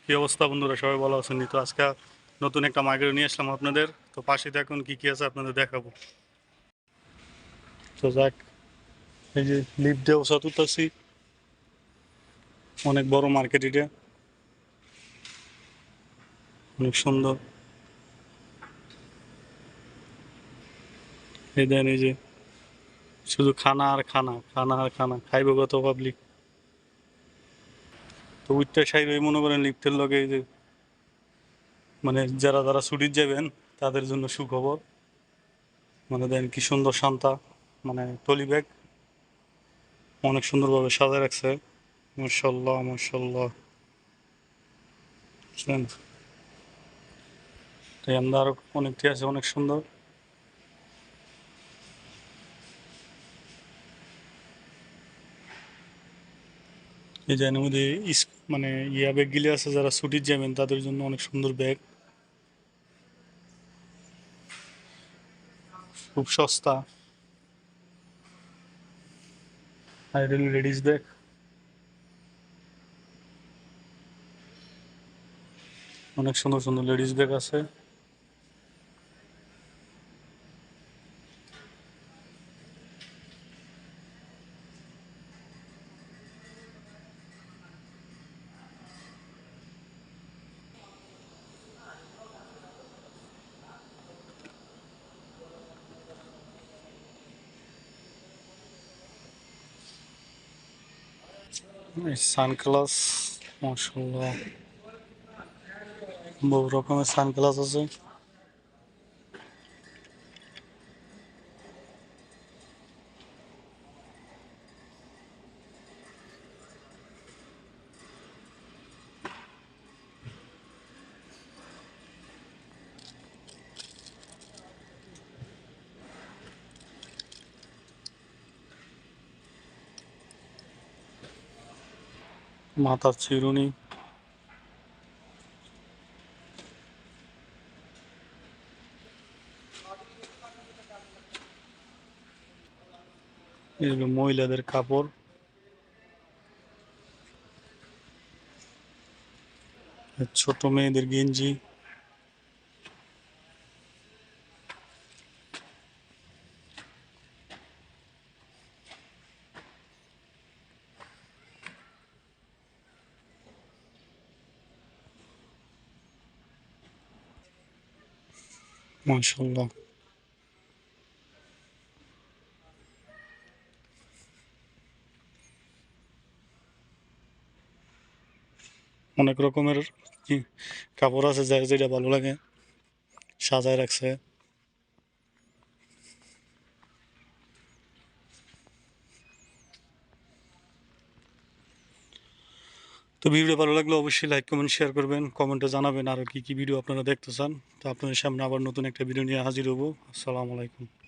কি অবস্থা বন্ধুরা, সবাই ভালো আছেন? তো আজকে নতুন একটা মাইক্রো নিয়ে আসলাম আপনাদের। তো পাশে এখন কি কি আছে আপনাদের দেখাবো। তো যাক, এই যে লিফট দিয়ে বসা তুলতেছি। অনেক বড় মার্কেট এটা, অনেক সুন্দর। এই দেন, এই যে শুধু খানা আর খানা, খানা আর খানা, খাইবে কত পাবলিক। তো উইটটা সাইবে মনে করেন লিফটের লগে এই যে, মানে যারা যারা ছুটির যাবেন তাদের জন্য সুখবর। মানে দেন কি সুন্দর শান্তা, মানে টলি ব্যাগ অনেক সুন্দরভাবে সাজায় রাখছে। মাশাল্লাহ মাশাল্লাহ। বুঝলেন? তো আমরা আরো অনেকটি আছে, অনেক সুন্দর। এই যে এর মধ্যে মানে ইয়া ব্যাগ গিলে আছে, যারা ছুটির যাবেন তাদের জন্য অনেক সুন্দর ব্যাগ, খুব সস্তা। আর এটা লেডিস ব্যাগ, অনেক সুন্দর সুন্দর লেডিস ব্যাগ আছে। সানগ্লাস, মাশাআল্লাহ, বহু রকমের সানগ্লাস আছে। মাথার চিরুনি, এগুলো মহিলাদের কাপড়, ছোট মেয়েদের গেঞ্জি। মাশাআল্লাহ, অনেক রকমের কি কাপড় আছে, যার যেটা ভালো লাগে সাজায় রাখছে। তো ভিডিও ভালো লাগলে অবশ্যই লাইক কমেন্ট শেয়ার করবেন, কমেন্টে জানাবেন আরও কি কি ভিডিও আপনারা দেখতে চান। তো আপনাদের সামনে আবার নতুন একটা ভিডিও নিয়ে হাজির হবো। আসসালামু আলাইকুম।